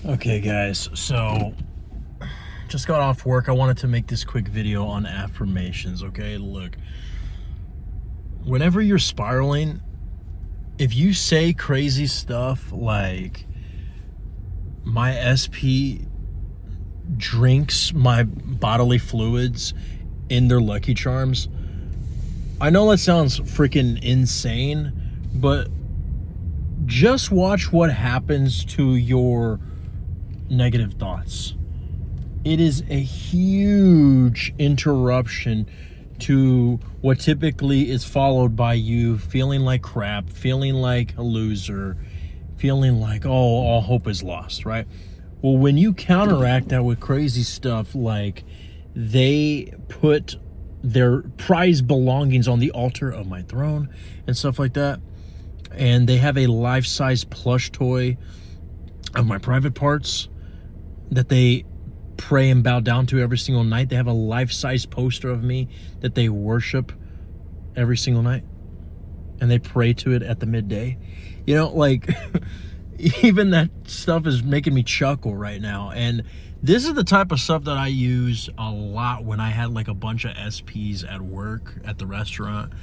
Okay, guys, so just got off work. I wanted to make this quick video on affirmations, okay? Look, whenever you're spiraling, if you say crazy stuff like, my SP drinks my bodily fluids in their Lucky Charms, I know that sounds freaking insane, but just watch what happens to your negative thoughts. It is a huge interruption to what typically is followed by you feeling like crap, feeling like a loser, feeling like, oh, all hope is lost, right? Well, when you counteract that with crazy stuff like they put their prized belongings on the altar of my throne and stuff like that, and they have a life-size plush toy of my private parts that they pray and bow down to every single night. They have a life-size poster of me that they worship every single night, and they pray to it at the midday. You know, like, even that stuff is making me chuckle right now. And this is the type of stuff that I use a lot when I had like a bunch of SPs at work, at the restaurant.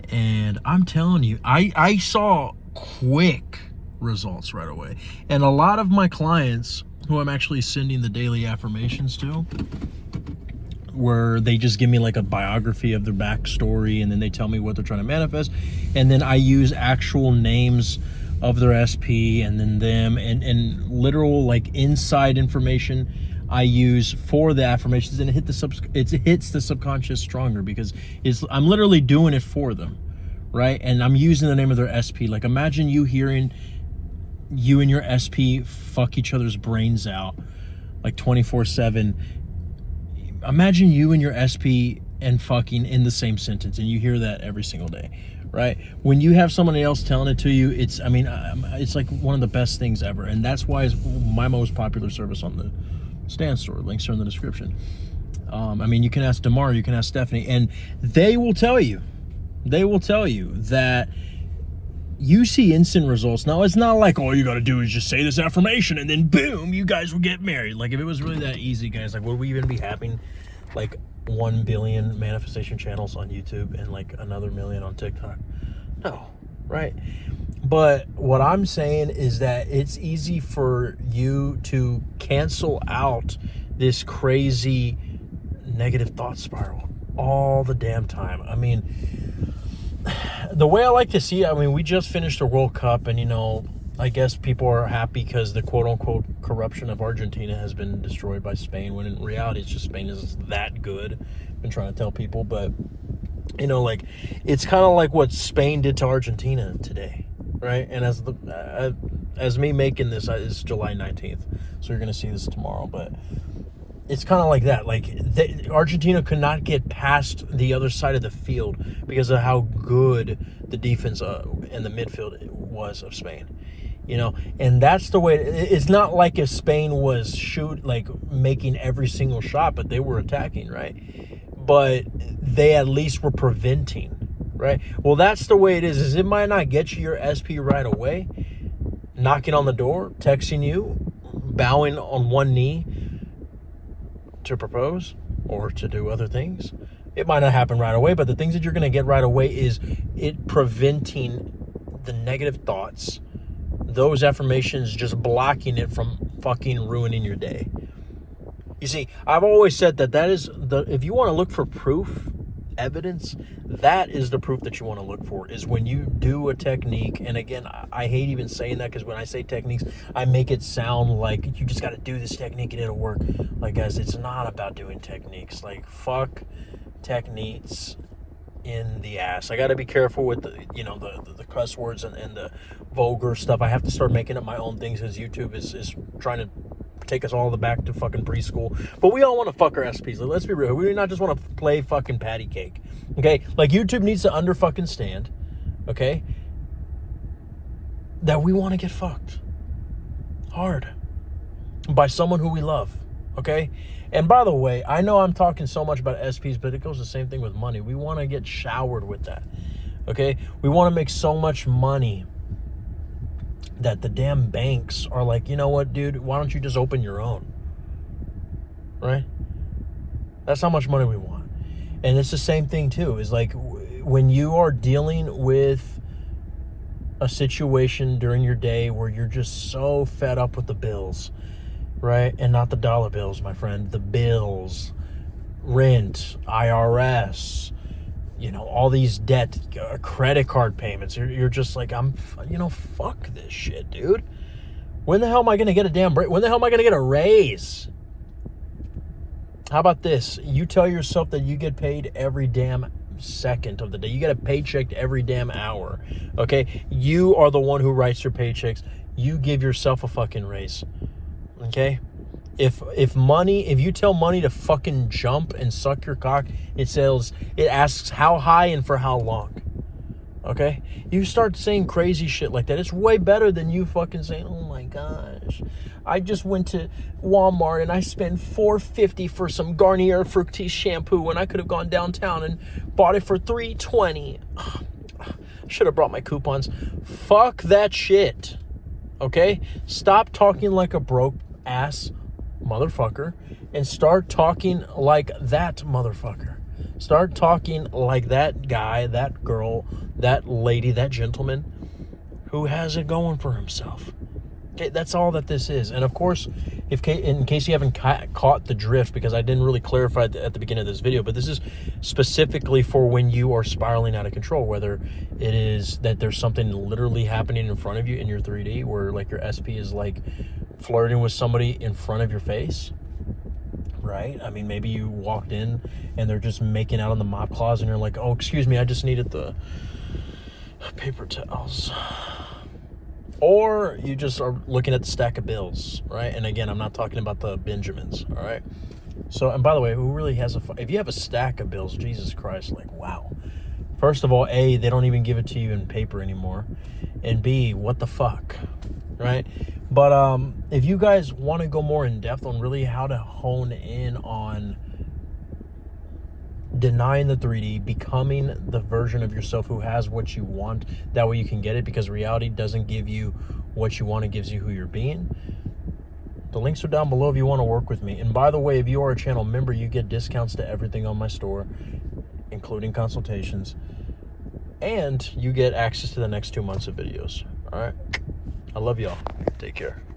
And I'm telling you, I saw quick results right away. And a lot of my clients who I'm actually sending the daily affirmations to, where they just give me like a biography of their backstory, and then they tell me what they're trying to manifest, and then I use actual names of their SP and then them, and literal like inside information I use for the affirmations, and it hits the subconscious stronger because I'm literally doing it for them, right? And I'm using the name of their SP. Like, imagine you hearing you and your SP fuck each other's brains out like 24/7. Imagine you and your SP and fucking in the same sentence, and you hear that every single day, right? When you have somebody else telling it to you, it's like one of the best things ever. And that's why it's my most popular service on the Stand Store. Links are in the description. You can ask Damar, you can ask Stephanie, and they will tell you that you see instant results. Now, it's not like all you got to do is just say this affirmation and then boom, you guys will get married. Like, if it was really that easy, guys, like, would we even be having like 1 billion manifestation channels on YouTube and like another million on TikTok? No, right? But what I'm saying is that it's easy for you to cancel out this crazy negative thought spiral all the damn time. I mean, the way I like to see it, we just finished the World Cup, and, I guess people are happy because the quote-unquote corruption of Argentina has been destroyed by Spain, when in reality it's just Spain is that good. I've been trying to tell people, but, it's kind of like what Spain did to Argentina today, right? And as me making this, it's July 19th, so you're going to see this tomorrow, but it's kind of like that. Like, Argentina could not get past the other side of the field because of how good the defense and the midfield was of Spain. And that's the way. It's not like if Spain was making every single shot, but they were attacking, right? But they at least were preventing, right? Well, that's the way it is it might not get you your SP right away, knocking on the door, texting you, bowing on one knee to propose or to do other things. It might not happen right away, but the things that you're going to get right away is it preventing the negative thoughts, those affirmations, just blocking it from fucking ruining your day. You see, I've always said that is if you want to look for proof, evidence, that is the proof that you want to look for, is when you do a technique. And again, I hate even saying that, because when I say techniques, I make it sound like you just got to do this technique and it'll work. Like, guys, it's not about doing techniques. Like, fuck techniques in the ass. I got to be careful with the cuss words and the vulgar stuff. I have to start making up my own things, because YouTube is trying to take us all back to fucking preschool. But we all want to fuck our SPs. Let's be real. We do not just want to play fucking patty cake. Okay? Like, YouTube needs to under fucking stand. Okay? That we want to get fucked hard by someone who we love. Okay? And by the way, I know I'm talking so much about SPs, but it goes the same thing with money. We want to get showered with that. Okay? We want to make so much money that the damn banks are like, you know what, dude, why don't you just open your own? Right? That's how much money we want. And it's the same thing too, is like when you are dealing with a situation during your day where you're just so fed up with the bills, right? And not the dollar bills, my friend, the bills, rent, IRS, all these debt, credit card payments. You're just like, fuck this shit, dude. When the hell am I going to get a damn break? When the hell am I going to get a raise? How about this? You tell yourself that you get paid every damn second of the day. You get a paycheck every damn hour. Okay? You are the one who writes your paychecks. You give yourself a fucking raise. Okay? If you tell money to fucking jump and suck your cock, it asks how high and for how long. Okay? You start saying crazy shit like that. It's way better than you fucking saying, oh my gosh, I just went to Walmart and I spent $4.50 for some Garnier Fructis shampoo when I could have gone downtown and bought it for $3.20. Should have brought my coupons. Fuck that shit. Okay? Stop talking like a broke ass motherfucker and start talking like that motherfucker. Start talking like that guy, that girl, that lady, that gentleman who has it going for himself. Okay, that's all that this is. And of course, in case you haven't caught the drift, because I didn't really clarify at the beginning of this video, but this is specifically for when you are spiraling out of control, whether it is that there's something literally happening in front of you in your 3D where like your SP is like flirting with somebody in front of your face, right? I mean, maybe you walked in and they're just making out on the mop closet and you're like, oh, excuse me, I just needed the paper towels. Or you just are looking at the stack of bills, right? And again, I'm not talking about the Benjamins, all right? So, and by the way, who really has if you have a stack of bills, Jesus Christ, like, wow. First of all, A, they don't even give it to you in paper anymore. And B, what the fuck, right? But if you guys want to go more in depth on really how to hone in on denying the 3D, becoming the version of yourself who has what you want, that way you can get it, because reality doesn't give you what you want, it gives you who you're being. The links are down below if you want to work with me. And by the way, if you are a channel member, you get discounts to everything on my store, including consultations, and you get access to the next 2 months of videos. All right, I love y'all. Take care.